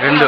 రెండు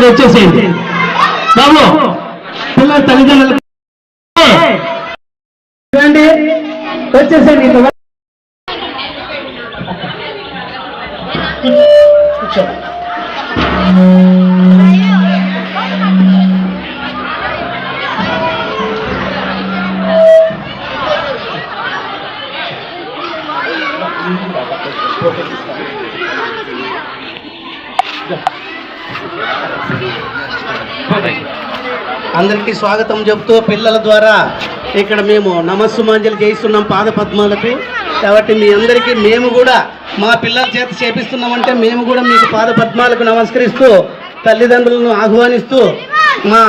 వచ్చేసేయండి బాబు పిల్లల తల్లిదండ్రులు వచ్చేసేయండి అందరికీ స్వాగతం చెప్తూ పిల్లల ద్వారా ఇక్కడ మేము నమస్సుమాంజలి చేయిస్తున్నాం పాద పద్మాలకు. కాబట్టి మీ అందరికీ మేము కూడా మా పిల్లల చేత చేపిస్తున్నామంటే మేము కూడా మీకు పాద పద్మాలకు నమస్కరిస్తూ తల్లిదండ్రులను ఆహ్వానిస్తూ మా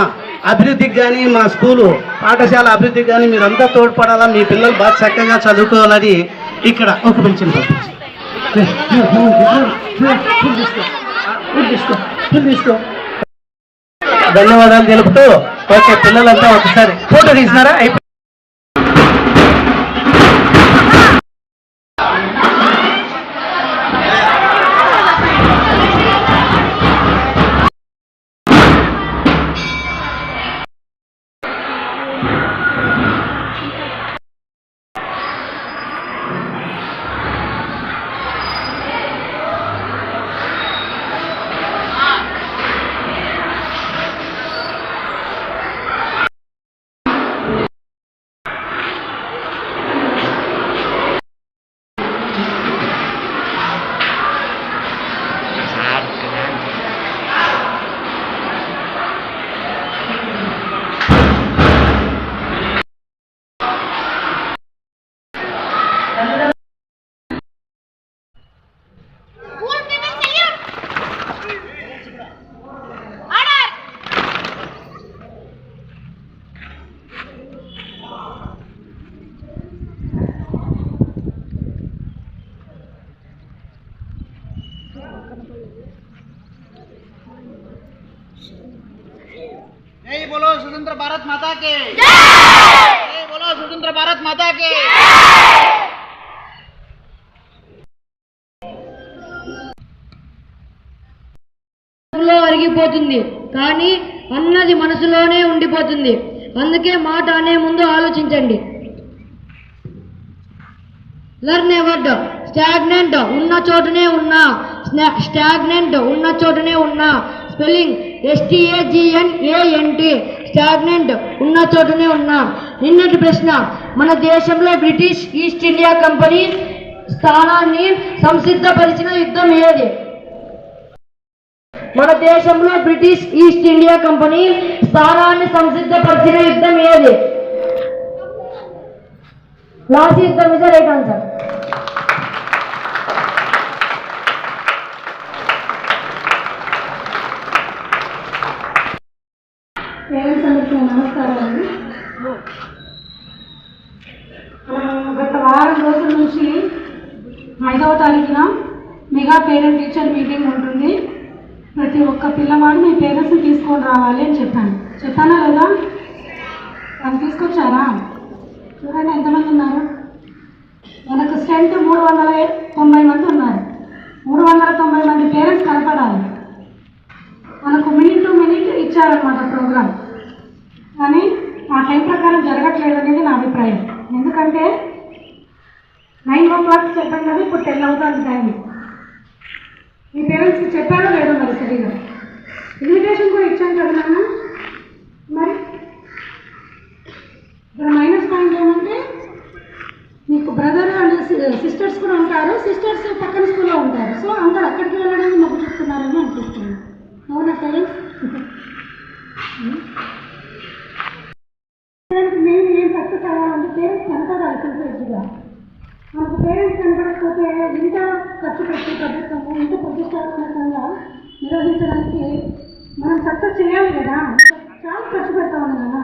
అభివృద్ధికి కానీ మా స్కూలు పాఠశాల అభివృద్ధికి కానీ మీరంతా తోడ్పడాలా, మీ పిల్లలు బాగా చక్కగా చదువుకోవాలని ఇక్కడ ఒక పెన్షన్ పంపించి ధన్యవాదాలు తెలుపుతూ ఓకే పిల్లలంతా ఒకసారి ఫోటో తీసినారా? जय बोलो स्वतंत्र भारत माता के जय बोलो स्वतंत्र भारत माता के అరిగిపోతుంది కానీ అన్నది మనసులోనే ఉండిపోతుంది. అందుకే మాట అనే ముందు ఆలోచించండి. లర్న్ ఏ వర్డ్ స్టాగ్నెంట్ ఉన్న చోటనే ఉన్నా, స్టాగ్నెంట్ ఉన్న చోటనే ఉన్నా. స్పెల్లింగ్ STAGNANT స్టాగ్నెంట్ ఉన్న చోటనే ఉన్నా. నిన్నటి ప్రశ్న, మన దేశంలో బ్రిటిష్ ఈస్ట్ ఇండియా కంపెనీ స్థానాన్ని సంసిద్ధపరిచిన యుద్ధం ఏది? మన దేశంలో బ్రిటిష్ ఈస్ట్ ఇండియా కంపెనీ స్థానాన్ని సంసిద్ధపరిచిన యుద్ధం ఏది? ప్లాసీ యుద్ధం is the right answer. Parents అందరికీ నమస్కారాలు. గత వారం రోజుల నుంచి 5వ తారీఖున మెగా పేరెంట్ టీచర్ మీటింగ్ ఉంటుంది. ప్రతి ఒక్క పిల్లవాడు మీ పేరెంట్స్ని తీసుకొని రావాలి అని చెప్పానా లేదా? వాళ్ళు తీసుకొచ్చారా? చూడండి ఎంతమంది ఉన్నారు. మనకు స్ట్రెంత్ 390 మంది ఉన్నారు. 390 మంది పేరెంట్స్ కనపడాలి. మనకు మినిట్ టు మినిట్ ఇచ్చారనమాట ప్రోగ్రామ్. కానీ ఆ టైం ప్రకారం జరగట్లేదు అనేది నా అభిప్రాయం. ఎందుకంటే 9 o'clock చెప్పాను కదా, ఇప్పుడు 10 అవుతుంది టైం. మీ పేరెంట్స్కి చెప్పారో లేదో మరి సరిగా. అవునా సరే మేము ఏం సక్సెస్ అవ్వాలంటే పేరెంట్స్ కనపడాలి కంప్లీట్గా. మనకు పేరెంట్స్ కనపడకపోతే ఇంత ఖర్చు పెట్టి ప్రభుత్వము ఇంత ప్రతిష్టాత్మకంగా నిర్వహించడానికి మనం సక్సెస్ చేయాలి కదా. చాలా ఖర్చు పెడతా ఉన్నాం కదా.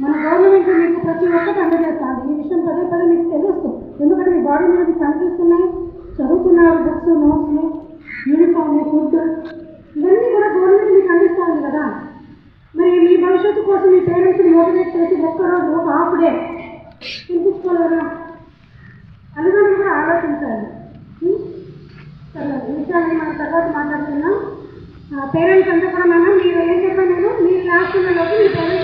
మన గవర్నమెంట్ మీకు ప్రతి ఒక్కటి అందజేస్తాను. ఈ విషయం పదే పదే మీకు తెలుస్తుంది. ఎందుకంటే మీ బాడీ మీద మీకు కనిపిస్తున్నాయి, చదువుతున్నారు, బుక్స్, నోట్స్లు, యూనిఫామ్, ఫుడ్ ఇవన్నీ కూడా గవర్నమెంట్ మీకు అందిస్తుంది కదా. మరి మీ భవిష్యత్తు కోసం మీ పేరెంట్స్ని మోటివేట్ చేసి ఒక్కరోజు ఒక హాఫ్ డే తినిపించుకోలేరా? తల్లిదండ్రులు కూడా ఆలోచించాలి. సరే ఈ విషయాన్ని మనం తర్వాత మాట్లాడుతున్నాం. పేరెంట్స్ అంతా కూడా మనం మీరు ఏం చెప్పాను, నేను మీ క్లాస్ పిల్లలకి మీ పేరెంట్స్